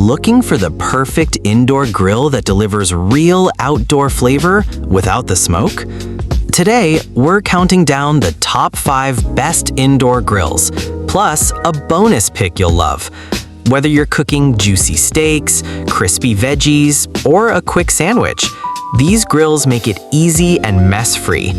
Looking for the perfect indoor grill that delivers real outdoor flavor without the smoke? Today, we're counting down the top 5 best indoor grills, plus a bonus pick you'll love. Whether you're cooking juicy steaks, crispy veggies, or a quick sandwich, these grills make it easy and mess-free.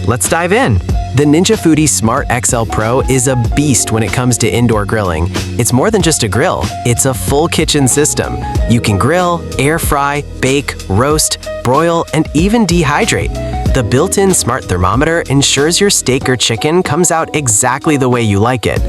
Let's dive in. The Ninja Foodi Smart XL Pro is a beast when it comes to indoor grilling. It's more than just a grill, it's a full kitchen system. You can grill, air fry, bake, roast, broil, and even dehydrate. The built-in smart thermometer ensures your steak or chicken comes out exactly the way you like it.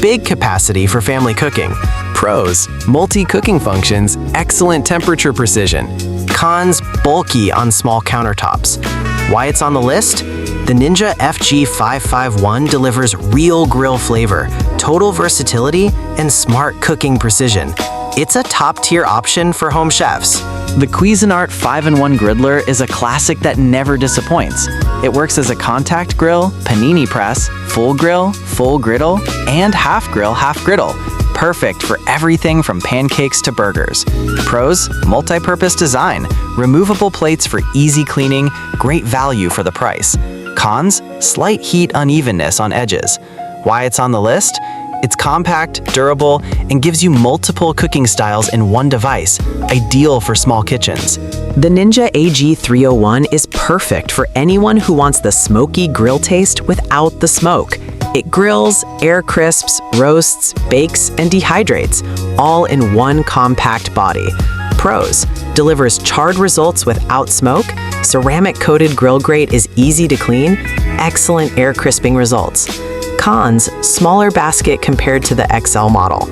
Big capacity for family cooking. Pros: multi-cooking functions, excellent temperature precision. Cons: bulky on small countertops. Why it's on the list? The Ninja FG551 delivers real grill flavor, total versatility, and smart cooking precision. It's a top-tier option for home chefs. The Cuisinart 5-in-1 Griddler is a classic that never disappoints. It works as a contact grill, panini press, full grill, full griddle, and half grill, half griddle. Perfect for everything from pancakes to burgers. Pros: multi-purpose design, removable plates for easy cleaning, great value for the price. Cons: slight heat unevenness on edges. Why it's on the list? It's compact, durable, and gives you multiple cooking styles in one device, ideal for small kitchens. The Ninja AG301 is perfect for anyone who wants the smoky grill taste without the smoke. It grills, air crisps, roasts, bakes, and dehydrates, all in one compact body. Pros: delivers charred results without smoke, ceramic-coated grill grate is easy to clean, excellent air crisping results. Cons: smaller basket compared to the XL model.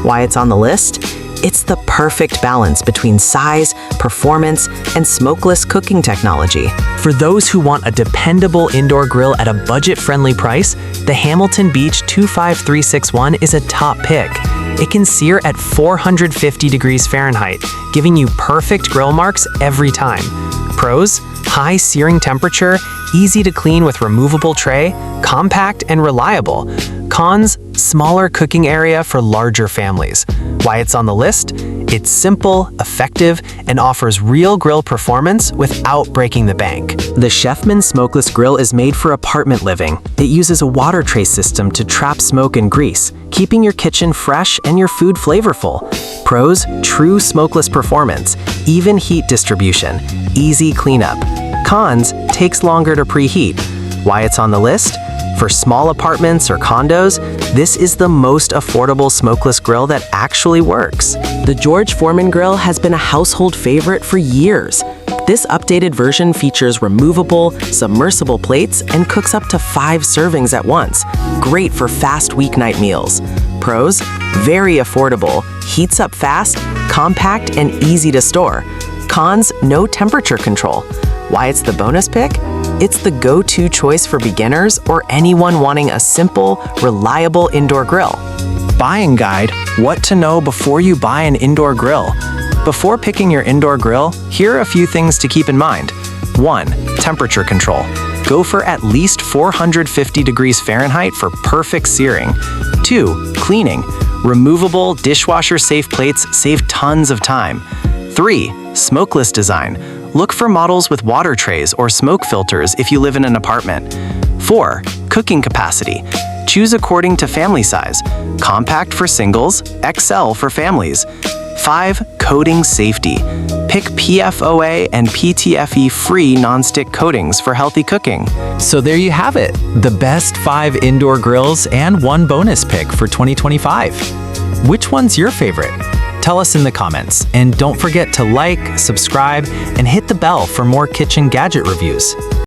Why it's on the list? It's the perfect balance between size, performance, and smokeless cooking technology. For those who want a dependable indoor grill at a budget-friendly price, the Hamilton Beach 25361 is a top pick. It can sear at 450 degrees Fahrenheit, giving you perfect grill marks every time. Pros: high searing temperature, easy to clean with removable tray, compact and reliable. Cons: smaller cooking area for larger families. Why it's on the list? It's simple, effective, and offers real grill performance without breaking the bank. The Chefman Smokeless Grill is made for apartment living. It uses a water tray system to trap smoke and grease, keeping your kitchen fresh and your food flavorful. Pros: true smokeless performance, even heat distribution, easy cleanup. Cons: takes longer to preheat. Why it's on the list? For small apartments or condos, this is the most affordable smokeless grill that actually works. The Foreman grill has been a household favorite for years. This updated version features removable, submersible plates and cooks up to 5 servings at once. Great for fast weeknight meals. Pros: very affordable, heats up fast, compact, and easy to store. Cons: no temperature control. Why it's the bonus pick? It's the go-to choice for beginners or anyone wanting a simple, reliable indoor grill. Buying guide: what to know before you buy an indoor grill. Before picking your indoor grill, here are a few things to keep in mind. 1. Temperature control. Go for at least 450 degrees Fahrenheit for perfect searing. 2. Cleaning. Removable, dishwasher-safe plates save tons of time. 3. Smokeless design. Look for models with water trays or smoke filters if you live in an apartment. 4. Cooking capacity. Choose according to family size. Compact for singles, XL for families. 5. Coating safety. Pick PFOA and PTFE-free nonstick coatings for healthy cooking. So there you have it, the best 5 indoor grills and 1 bonus pick for 2025. Which one's your favorite? Tell us in the comments, and don't forget to like, subscribe, and hit the bell for more kitchen gadget reviews.